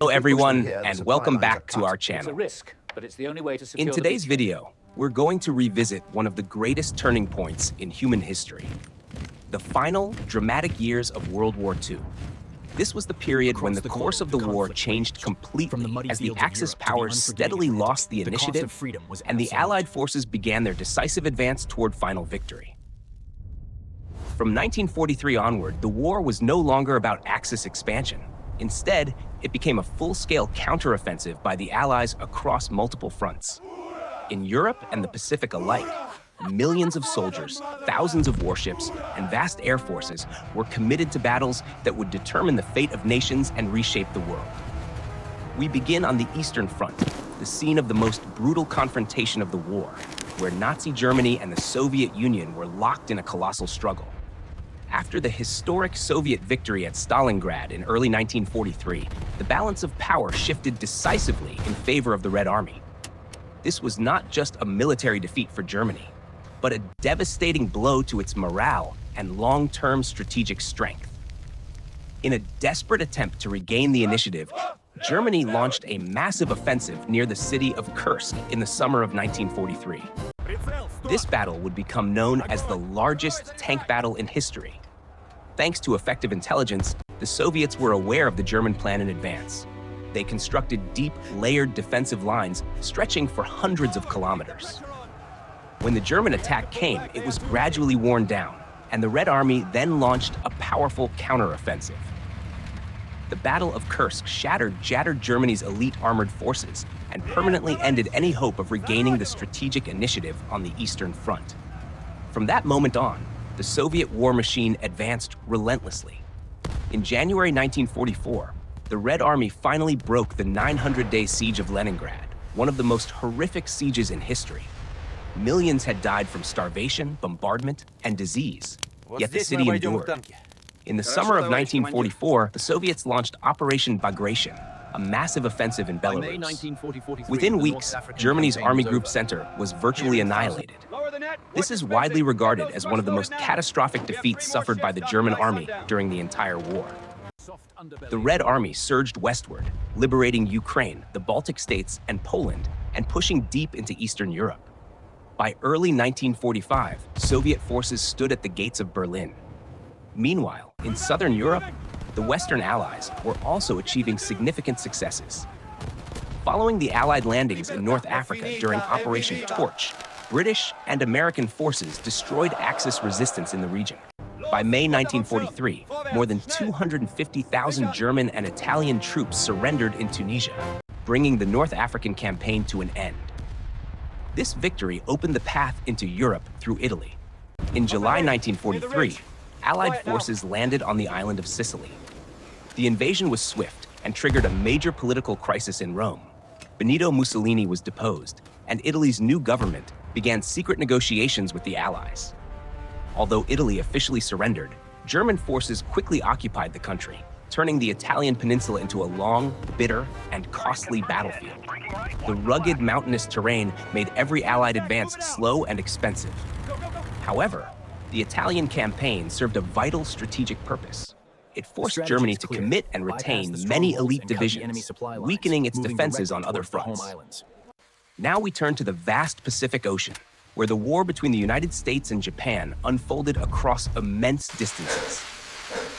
Hello everyone, and welcome back to our channel. In today's video, we're going to revisit one of the greatest turning points in human history, the final dramatic years of World War II. This was the period when the course of the war changed completely as the Axis powers steadily lost the initiative and the Allied forces began their decisive advance toward final victory. From 1943 onward, the war was no longer about Axis expansion. Instead, it became a full-scale counteroffensive by the Allies across multiple fronts. In Europe and the Pacific alike, millions of soldiers, thousands of warships, and vast air forces were committed to battles that would determine the fate of nations and reshape the world. We begin on the Eastern Front, the scene of the most brutal confrontation of the war, where Nazi Germany and the Soviet Union were locked in a colossal struggle. After the historic Soviet victory at Stalingrad in early 1943, the balance of power shifted decisively in favor of the Red Army. This was not just a military defeat for Germany, but a devastating blow to its morale and long-term strategic strength. In a desperate attempt to regain the initiative, Germany launched a massive offensive near the city of Kursk in the summer of 1943. This battle would become known as the largest tank battle in history. Thanks to effective intelligence, the Soviets were aware of the German plan in advance. They constructed deep, layered defensive lines stretching for hundreds of kilometers. When the German attack came, it was gradually worn down, and the Red Army then launched a powerful counteroffensive. The Battle of Kursk shattered Germany's elite armored forces and permanently ended any hope of regaining the strategic initiative on the Eastern Front. From that moment on, the Soviet war machine advanced relentlessly. In January 1944, the Red Army finally broke the 900-day siege of Leningrad, one of the most horrific sieges in history. Millions had died from starvation, bombardment, and disease, yet the city endured. In the summer of 1944, the Soviets launched Operation Bagration, a massive offensive in Belarus. Within weeks, Germany's Army Group Center was virtually annihilated. This is widely regarded as one of the most catastrophic defeats suffered by the German army during the entire war. The Red Army surged westward, liberating Ukraine, the Baltic states, and Poland, and pushing deep into Eastern Europe. By early 1945, Soviet forces stood at the gates of Berlin. Meanwhile, in Southern Europe, the Western Allies were also achieving significant successes. Following the Allied landings in North Africa during Operation Torch, British and American forces destroyed Axis resistance in the region. By May 1943, more than 250,000 German and Italian troops surrendered in Tunisia, bringing the North African campaign to an end. This victory opened the path into Europe through Italy. In July 1943, Allied forces landed on the island of Sicily. The invasion was swift and triggered a major political crisis in Rome. Benito Mussolini was deposed, and Italy's new government began secret negotiations with the Allies. Although Italy officially surrendered, German forces quickly occupied the country, turning the Italian peninsula into a long, bitter, and costly battlefield. The rugged mountainous terrain made every Allied advance slow and expensive. However, the Italian campaign served a vital strategic purpose. It forced Germany to commit and retain many elite divisions, weakening its defenses on other fronts. Now we turn to the vast Pacific Ocean, where the war between the United States and Japan unfolded across immense distances.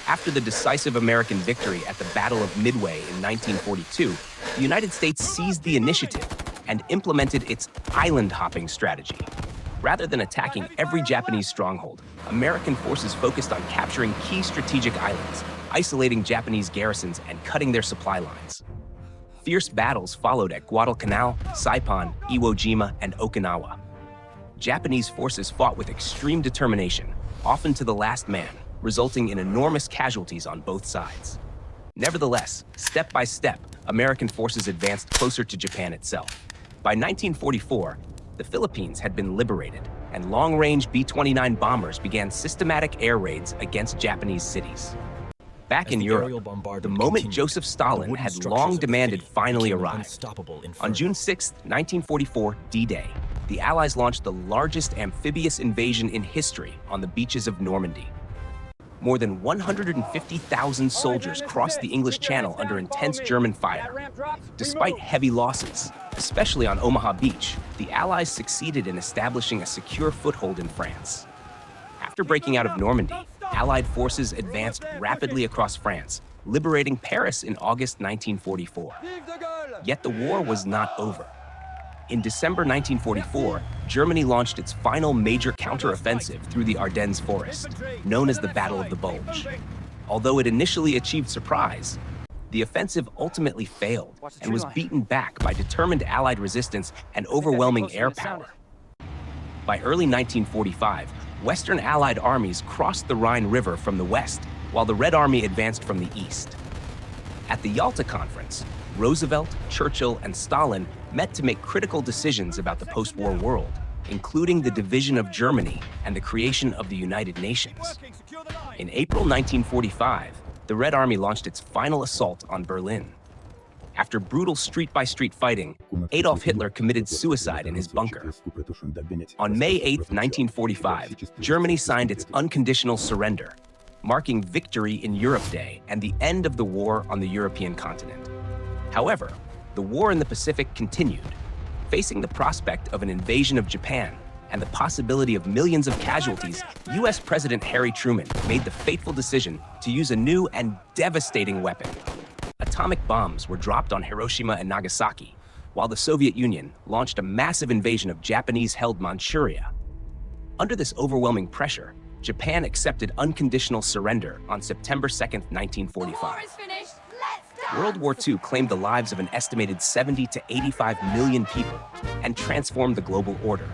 After the decisive American victory at the Battle of Midway in 1942, the United States seized the initiative and implemented its island-hopping strategy. Rather than attacking every Japanese stronghold, American forces focused on capturing key strategic islands, isolating Japanese garrisons, and cutting their supply lines. Fierce battles followed at Guadalcanal, Saipan, Iwo Jima, and Okinawa. Japanese forces fought with extreme determination, often to the last man, resulting in enormous casualties on both sides. Nevertheless, step by step, American forces advanced closer to Japan itself. By 1944, the Philippines had been liberated, and long-range B-29 bombers began systematic air raids against Japanese cities. Back in Europe, the moment Joseph Stalin had long demanded finally arrived. On June 6, 1944, D-Day, the Allies launched the largest amphibious invasion in history on the beaches of Normandy. more than 150,000 soldiers crossed the English Channel under intense German fire. Despite heavy losses, especially on Omaha Beach, the Allies succeeded in establishing a secure foothold in France. After breaking out of Normandy, Allied forces advanced rapidly across France, liberating Paris in August 1944. Yet the war was not over. In December 1944, Germany launched its final major counteroffensive through the Ardennes forest, known as the Battle of the Bulge. Although it initially achieved surprise, the offensive ultimately failed and was beaten back by determined Allied resistance and overwhelming air power. By early 1945, Western Allied armies crossed the Rhine River from the west, while the Red Army advanced from the east. At the Yalta Conference, Roosevelt, Churchill, and Stalin met to make critical decisions about the post-war world, including the division of Germany and the creation of the United Nations. In April 1945, the Red Army launched its final assault on Berlin. After brutal street-by-street fighting, Adolf Hitler committed suicide in his bunker. On May 8, 1945, Germany signed its unconditional surrender, marking Victory in Europe Day and the end of the war on the European continent. However, the war in the Pacific continued, facing the prospect of an invasion of Japan and the possibility of millions of casualties. U.S. President Harry Truman made the fateful decision to use a new and devastating weapon. Atomic bombs were dropped on Hiroshima and Nagasaki, while the Soviet Union launched a massive invasion of Japanese-held Manchuria. Under this overwhelming pressure, Japan accepted unconditional surrender on September 2, 1945. World War II claimed the lives of an estimated 70 to 85 million people and transformed the global order.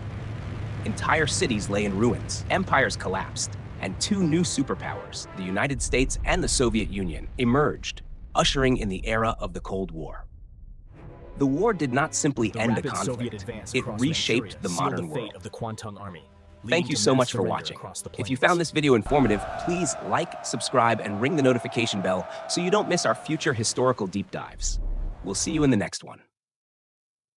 Entire cities lay in ruins, empires collapsed, and two new superpowers, the United States and the Soviet Union, emerged, ushering in the era of the Cold War. The war did not simply end a conflict, it reshaped the modern world. Thank you so much for watching. If you found this video informative, please like, subscribe, and ring the notification bell so you don't miss our future historical deep dives. We'll see you in the next one.